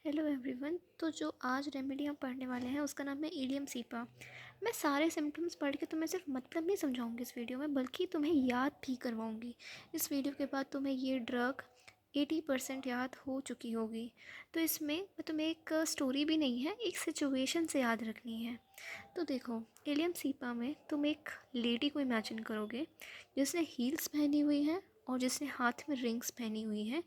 Hello everyone. तो जो आज रेमेडी हम पढ़ने वाले हैं उसका नाम है इलियम सीपा। मैं सारे सिम्टम्स पढ़ के तुम्हें सिर्फ मतलब नहीं समझाऊंगी इस वीडियो में, बल्कि तुम्हें याद भी करवाऊंगी। इस वीडियो के बाद तुम्हें ये ड्रग 80% याद हो चुकी होगी। तो इसमें तुम्हें एक स्टोरी भी नहीं है, एक सिचुएशन से याद रखनी है। तो देखो, इलियम सीपा में तुम एक लेडी को इमेजिन करोगे जिसने हील्स पहनी हुई हैं और जिसने हाथ में रिंग्स पहनी हुई हैं,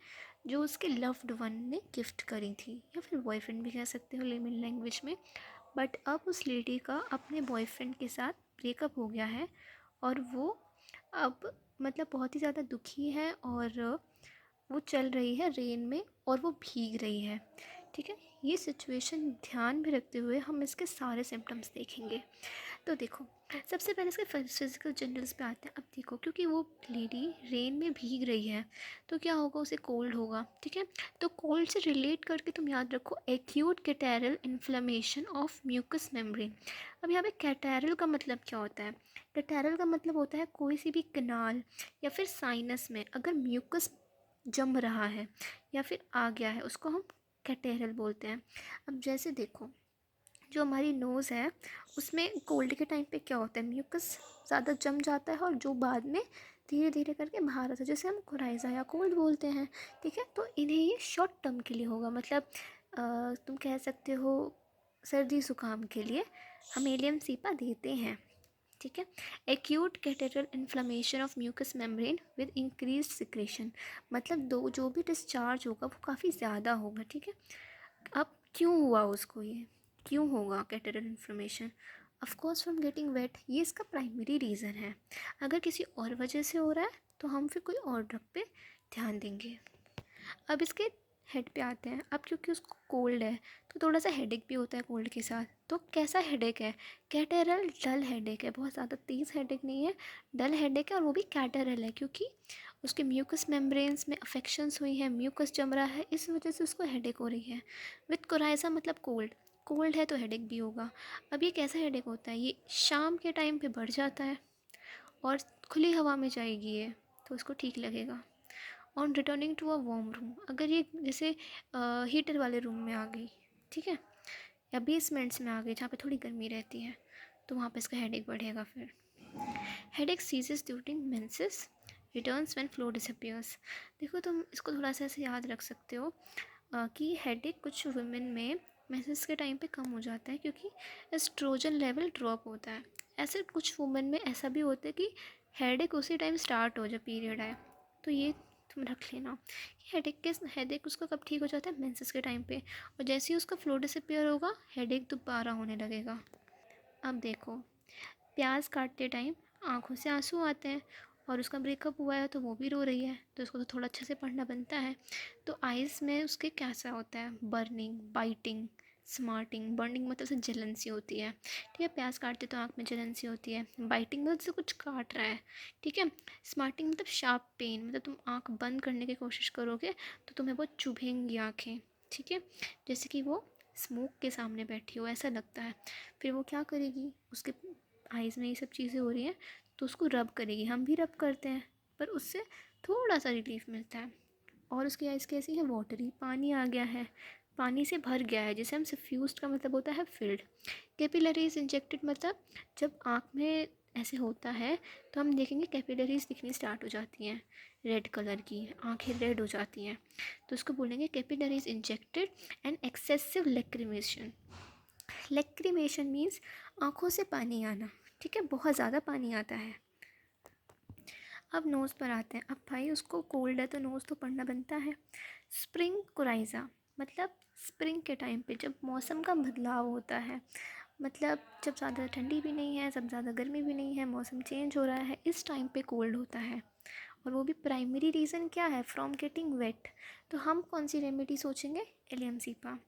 जो उसके लव्ड वन ने गिफ्ट करी थी, या फिर बॉयफ्रेंड भी कह सकते हो लेमन लैंग्वेज में। बट अब उस लेडी का अपने बॉयफ्रेंड के साथ ब्रेकअप हो गया है और वो अब बहुत ही ज़्यादा दुखी है, और वो चल रही है रेन में और वो भीग रही है। ठीक है, ये सिचुएशन ध्यान में रखते हुए हम इसके सारे सिम्टम्स देखेंगे। तो देखो, सबसे पहले इसके फिजिकल जनरल्स पे आते हैं। अब देखो, क्योंकि वो लेडी रेन में भीग रही है तो क्या होगा, उसे कोल्ड होगा। ठीक है, तो कोल्ड से रिलेट करके तुम याद रखो acute catarrhal inflammation of mucous membrane. अब यहाँ पे कैटेरल का मतलब क्या होता है? कैटेरल का मतलब होता है कोई सी भी कनाल या फिर साइनस में अगर म्यूकस जम रहा है या फिर आ गया है, उसको हम कैटेरल बोलते हैं। अब जैसे देखो, जो हमारी नोज़ है उसमें कोल्ड के टाइम पे क्या होता है, म्यूकस ज़्यादा जम जाता है और जो बाद में धीरे धीरे करके बाहर आता है, जैसे हम कोराइज़ा या कोल्ड बोलते हैं। ठीक है, तो इन्हें ये शॉर्ट टर्म के लिए होगा, तुम कह सकते हो सर्दी ज़ुकाम के लिए हम एलियम सीपा देते हैं। ठीक है, acute catarrhal inflammation of mucous membrane with increase secretion, मतलब दो जो भी डिस्चार्ज होगा वो काफ़ी ज़्यादा होगा। ठीक है, अब क्यों हुआ उसको, ये क्यों होगा catarrhal inflammation? Of course from getting wet, ये इसका प्राइमरी रीज़न है। अगर किसी और वजह से हो रहा है तो हम फिर कोई और ड्रग पे ध्यान देंगे। अब इसके हेड पे आते हैं। अब क्योंकि उसको कोल्ड है तो थोड़ा सा हेडेक भी होता है कोल्ड के साथ। तो कैसा हेडेक है? कैटेरल डल हेडेक है, बहुत ज़्यादा तेज़ हेडेक नहीं है, डल हेडेक है, और वो भी कैटेरल है क्योंकि उसके म्यूकस मेम्ब्रेन्स में अफेक्शंस हुई हैं, म्यूकस जम रहा है, इस वजह से उसको हेडेक हो रही है। विथ कोराइजा मतलब कोल्ड, कोल्ड है तो हेडेक भी होगा। अब ये कैसा हेडेक होता है? ये शाम के टाइम पे बढ़ जाता है और खुली हवा में जाएगी ये, तो उसको ठीक लगेगा। On returning to a warm room, अगर ये जैसे हीटर वाले रूम में आ गई, ठीक है, या बेसमेंट्स में आ गई जहाँ पे थोड़ी गर्मी रहती है, तो वहाँ पे इसका हेडेक बढ़ेगा। फिर headache ceases during menses, returns when flow disappears. देखो, तुम इसको थोड़ा सा ऐसे याद रख सकते हो कि हेडेक कुछ वुमेन में मेंसेस के टाइम पे कम हो जाता है क्योंकि एस्ट्रोजन लेवल ड्रॉप होता है। ऐसे कुछ वुमेन में ऐसा भी होता है कि हेडेक उसी टाइम स्टार्ट हो जब पीरियड आए। तो ये तुम रख लेना कि हेडेक उसका कब ठीक हो जाता है, मेंसेस के टाइम पे, और जैसे ही उसका फ्लो डिसअपियर होगा हेडेक दोबारा होने लगेगा। अब देखो, प्याज काटते टाइम आंखों से आंसू आते हैं, और उसका ब्रेकअप हुआ है तो वो भी रो रही है, तो उसको तो थोड़ा अच्छे से पढ़ना बनता है। तो आइज़ में उसके कैसा होता है, बर्निंग, बाइटिंग, स्मार्टिंग। बर्निंग मतलब से जलन सी होती है, ठीक है, प्याज काटते तो आँख में जलन सी होती है। बाइटिंग मतलब जैसे कुछ काट रहा है, ठीक है। स्मार्टिंग मतलब शार्प पेन, मतलब तुम आँख बंद करने की कोशिश करोगे तो तुम्हें बहुत चुभेंगी आँखें, ठीक है, जैसे कि वो स्मोक के सामने बैठी हो ऐसा लगता है। फिर वो क्या करेगी, उसके आइज़ में ये सब चीज़ें हो रही हैं तो उसको रब करेगी, हम भी रब करते हैं, पर उससे थोड़ा सा रिलीफ मिलता है। और उसकी आइज़ कैसी है, वाटरी, पानी आ गया है, पानी से भर गया है, जिसे हम सफ्यूज्ड का मतलब होता है फिल्ड। कैपिलरीज इंजेक्टेड मतलब जब आँख में ऐसे होता है तो हम देखेंगे कैपिलरीज दिखनी स्टार्ट हो जाती हैं, रेड कलर की आँखें रेड हो जाती हैं, तो उसको बोलेंगे capillaries injected. And excessive lacrimation, lacrimation means आँखों से पानी आना, ठीक है, बहुत ज़्यादा पानी आता है। अब नोज़ पर आते हैं। अब भाई उसको कोल्ड है तो नोज़ तो पढ़ना बनता है। स्प्रिंग कोराइज़ा मतलब स्प्रिंग के टाइम पे जब मौसम का बदलाव होता है, मतलब जब ज़्यादा ठंडी भी नहीं है, जब ज़्यादा गर्मी भी नहीं है, मौसम चेंज हो रहा है, इस टाइम पे कोल्ड होता है। और वो भी प्राइमरी रीज़न क्या है, फ्रॉम गेटिंग वेट। तो हम कौन सी रेमेडी सोचेंगे, एलियम सीपा।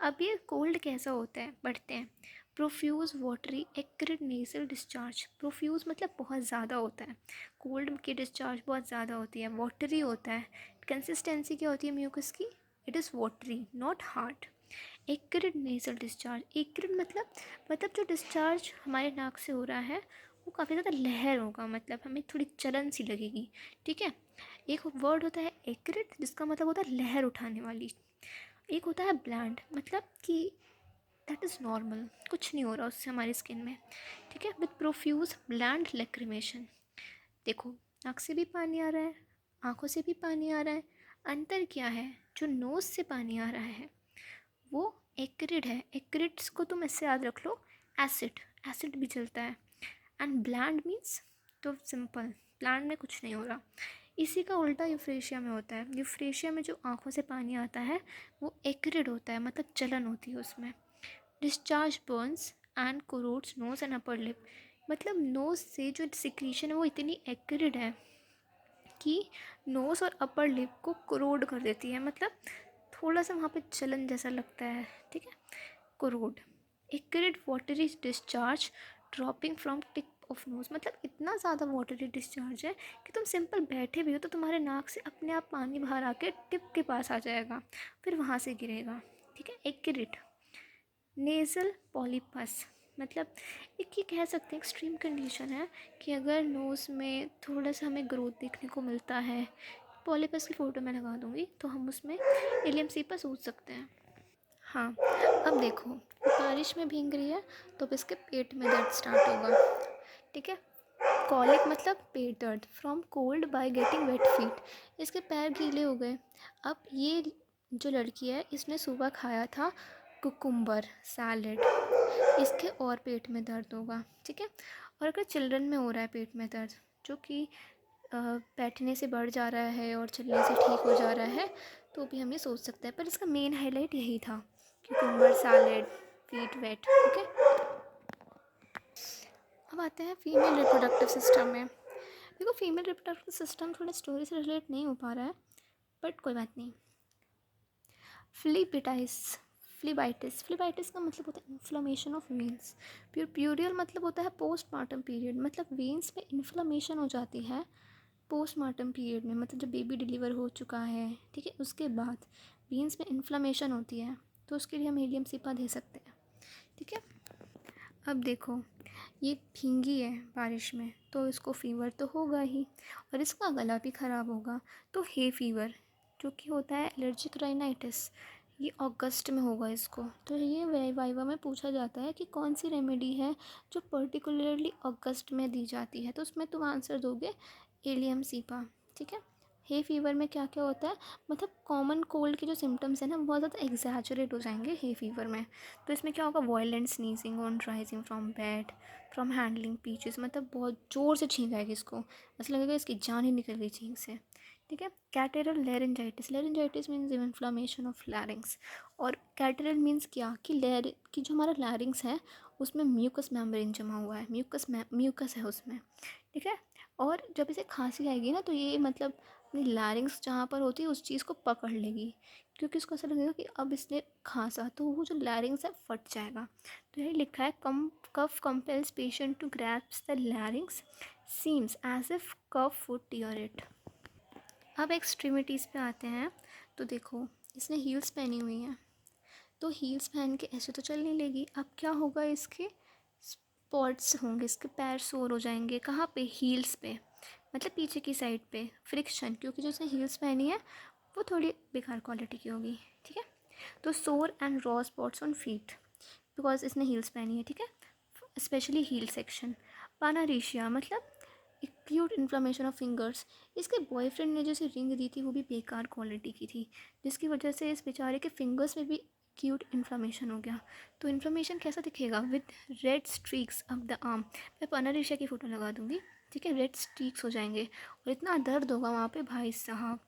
अब ये कोल्ड कैसा होता है, बढ़ते हैं। प्रोफ्यूज़ वाटरी एक्रिड नेज़ल डिस्चार्ज, प्रोफ्यूज़ मतलब बहुत ज़्यादा होता है, कोल्ड की डिस्चार्ज बहुत ज़्यादा होती है, वाटरी होता है। कंसिस्टेंसी क्या होती है म्यूकस की, it is watery not hard. Acrid nasal discharge, acrid मतलब जो डिस्चार्ज हमारे नाक से हो रहा है वो काफ़ी ज़्यादा लहर होगा, मतलब हमें थोड़ी चलन सी लगेगी, ठीक है। एक वर्ड होता है एक्रिड जिसका मतलब होता है लहर उठाने वाली। एक होता है ब्लैंड, मतलब कि दैट इज़ नॉर्मल, कुछ नहीं हो रहा उससे हमारी स्किन में, ठीक है। विथ प्रोफ्यूज ब्लैंड लेक्रिमेशन, देखो नाक से भी पानी आ रहा है, आँखों से भी पानी आ रहा है। अंतर क्या है? जो नोज़ से पानी आ रहा है वो एक्रिड है। एक्रिड्स को तुम इससे याद रख लो, एसिड, एसिड भी चलता है। एंड ब्लैंड मीन्स, तो सिंपल, ब्लैंड में कुछ नहीं हो रहा। इसी का उल्टा यूफ्रेशिया में होता है। यूफ्रेशिया में जो आँखों से पानी आता है वो एक्रिड होता है, मतलब जलन होती है उसमें। Discharge burns and corrodes nose and upper lip, मतलब नोज से जो सिक्रीशन है वो इतनी एक्रिड है कि नोज और अपर लिप को कोरोड कर देती है, मतलब थोड़ा सा वहाँ पे जलन जैसा लगता है, ठीक है। Corrode, acrid watery discharge dropping from tip of nose, मतलब इतना ज़्यादा वाटरी डिस्चार्ज है कि तुम सिंपल बैठे भी हो तो तुम्हारे नाक से अपने आप पानी बाहर आके टिप के पास आ जाएगा, फिर वहाँ से गिरेगा, ठीक है। एक्रिड नेज़ल पॉलीपस, मतलब एक ये कह सकते हैं एक्सट्रीम कंडीशन है कि अगर नोज़ में थोड़ा सा हमें ग्रोथ देखने को मिलता है, पॉलीपस की फ़ोटो मैं लगा दूँगी तो हम उसमें इलियम सीपा सोच सकते हैं। हाँ, अब देखो बारिश में भीग रही है तो अब इसके पेट में दर्द स्टार्ट होगा, ठीक है। कॉलिक मतलब पेट दर्द, from cold by getting wait feet, इसके पैर गीले हो गए। अब ये जो लड़की है इसने सुबह खाया था कुकुम्बर सैलेड, इसके और पेट में दर्द होगा, ठीक है। और अगर चिल्ड्रन में हो रहा है पेट में दर्द, जो कि बैठने से बढ़ जा रहा है और चलने से ठीक हो जा रहा है, तो भी हम ये सोच सकते हैं। पर इसका मेन हाईलाइट यही था, क्यूकम्बर सैलेड, फीट वेट, ठीक है। अब आते हैं फीमेल रिप्रोडक्टिव सिस्टम में। देखो फीमेल रिप्रोडक्टिव सिस्टम थोड़ा स्टोरी से रिलेट नहीं हो पा रहा है, बट कोई बात नहीं। फ्लीबिटाइस, फ्लीबाइटिस, फ्लीबाइटिस का मतलब होता है इन्फ्लेमेशन ऑफ वेन्स। प्यूरियल मतलब होता है पोस्टमार्टम पीरियड, मतलब वेन्स में इन्फ्लेमेशन हो जाती है पोस्टमार्टम पीरियड में, मतलब जब बेबी डिलीवर हो चुका है, ठीक है, उसके बाद वेन्स में इन्फ्लेमेशन होती है, तो उसके लिए हम हीलियम सीपा दे सकते हैं, ठीक है। अब देखो ये भींगी है बारिश में तो इसको फ़ीवर तो होगा ही, और इसका गला भी ख़राब होगा, तो हे फीवर जो कि होता है एलर्जिक राइनाइटिस, ये अगस्त में होगा इसको। तो ये वाइवा में पूछा जाता है कि कौन सी रेमेडी है जो पर्टिकुलरली अगस्त में दी जाती है, तो उसमें तुम आंसर दोगे एलियम सीपा, ठीक है। हे फीवर में क्या क्या होता है, मतलब कॉमन कोल्ड के जो सिम्टम्स हैं ना बहुत ज़्यादा एग्जैजरेट हो जाएंगे हे फीवर में। तो इसमें क्या होगा, violent sneezing on rising from bed, from handling peaches, मतलब बहुत ज़ोर से छींक आएगी इसको, ऐसा लगेगा इसकी जान ही निकल गई छींक से, ठीक है। Catarrhal laryngitis, laryngitis means inflammation of larynx, और कैटेरल मीन्स क्या कि कि जो हमारा लैरिंग्स है उसमें म्यूकस मेम्ब्रेन जमा हुआ है, म्यूकस है उसमें, ठीक है। और जब इसे खांसी आएगी ना तो ये मतलब अपनी लैरिंग्स जहाँ पर होती है उस चीज़ को पकड़ लेगी, क्योंकि उसको ऐसा लगेगा कि अब इसने खांसा तो वो जो लैरिंग्स है फट जाएगा। तो यही लिखा है, cough compels patient to grasp the larynx, seems as if cough would tear it. अब एक्सट्रीमिटीज़ पे आते हैं, तो देखो इसने हील्स पहनी हुई हैं, तो हील्स पहन के ऐसे तो चल नहीं लेगी, अब क्या होगा, इसके स्पॉट्स होंगे, इसके पैर सोर हो जाएंगे, कहाँ पे, हील्स पे, मतलब पीछे की साइड पे, फ्रिक्शन, क्योंकि जो उसने हील्स पहनी है वो थोड़ी बेकार क्वालिटी की होगी, ठीक है। तो सोर and raw spots on feet because इसने हील्स पहनी है, ठीक है, स्पेशली हील सेक्शन। पानारिशिया मतलब एक्यूट इन्फ्लामेशन ऑफ फिंगर्स, इसके बॉयफ्रेंड ने जो इसे रिंग दी थी वो भी बेकार क्वालिटी की थी, जिसकी वजह से इस बेचारे के फिंगर्स में भी एक्यूट इन्फ्लामेशन हो गया। तो इन्फ्लामेशन कैसा दिखेगा, with red streaks up the arm, मैं पानारिशिया की फ़ोटो लगा दूँगी, ठीक है। रेड स्ट्रीक्स हो जाएंगे और इतना दर्द होगा वहाँ पे भाई साहब,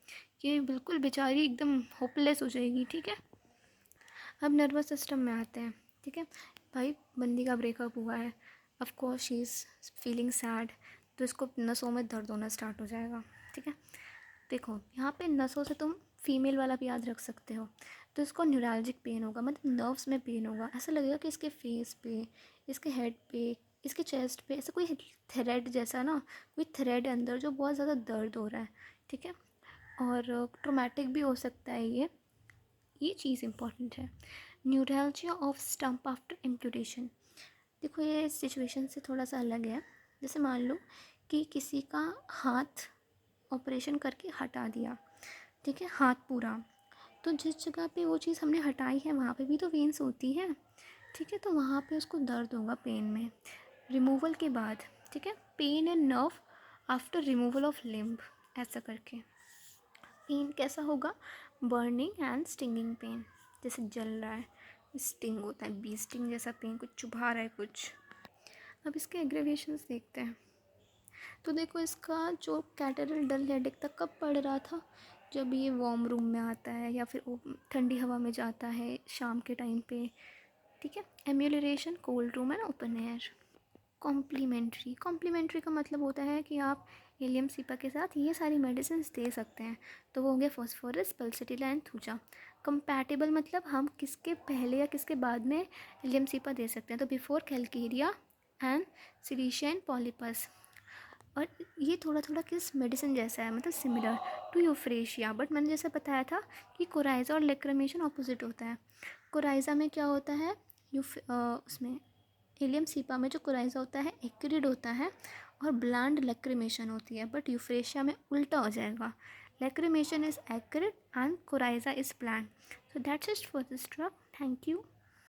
कि बिल्कुल बेचारी एकदम होपलेस हो जाएगी, ठीक है। अब नर्वस सिस्टम में आते हैं, ठीक है। भाई बंदी का ब्रेकअप हुआ है, of course she is feeling sad, तो इसको नसों में दर्द होना स्टार्ट हो जाएगा, ठीक है। देखो यहाँ पे नसों से तुम फीमेल वाला भी याद रख सकते हो, तो इसको न्यूरल्जिक पेन होगा, मतलब नर्व्स में पेन होगा, ऐसा लगेगा कि इसके फेस पे, इसके हेड पे, इसके चेस्ट पे ऐसा कोई थ्रेड जैसा ना, कोई थ्रेड अंदर जो बहुत ज़्यादा दर्द हो रहा है, ठीक है। और ट्रोमेटिक भी हो सकता है ये चीज़ इंपॉर्टेंट है। Neuralgia off stump after amputation, देखो ये सिचुएशन से थोड़ा सा अलग है। जैसे मान लो कि किसी का हाथ ऑपरेशन करके हटा दिया, ठीक है, हाथ पूरा, तो जिस जगह पे वो चीज़ हमने हटाई है वहाँ पे भी तो वेन्स होती है, ठीक है। तो वहाँ पे उसको दर्द होगा पेन में, रिमूवल के बाद, ठीक है। Pain in nerve after removal of limb, ऐसा करके। पेन कैसा होगा? बर्निंग एंड स्टिंगिंग पेन, जैसे जल रहा है, स्टिंग होता है, बी स्टिंग जैसा पेन, कुछ चुभा रहा है कुछ। अब इसके एग्रेवेशंस देखते हैं। तो देखो, इसका जो कैटरल डल हेडेक तक कब पड़ रहा था? जब ये वार्म रूम में आता है या फिर वो ठंडी हवा में जाता है शाम के टाइम पे, ठीक है। Amelioration cold room and open air. Complementary, complementary का मतलब होता है कि आप एलियम सीपा के साथ ये सारी मेडिसिन दे सकते हैं। तो वो होंगे फॉस्फोरस, पल्सटीला एंड थूजा। कंपैटिबल मतलब हम किसके पहले या किसके बाद में एलियम सीपा दे सकते हैं, तो before calcarea and silicea and polypus. और ये थोड़ा थोड़ा किस मेडिसिन जैसा है, मतलब सिमिलर टू यूफ्रेशिया, बट मैंने जैसे बताया था कि कोराइजा और लेक्रीमेशन ऑपोजिट होता है। कोराइजा में क्या होता है, उसमें एलियम सीपा में जो कोराइजा होता है एक्रिड होता है और ब्लैंड लेक्रीमेशन होती है, बट यूफ्रेशिया में उल्टा हो जाएगा, lachrymation is acrid and coryza is bland. So that's it for this drug. Thank you.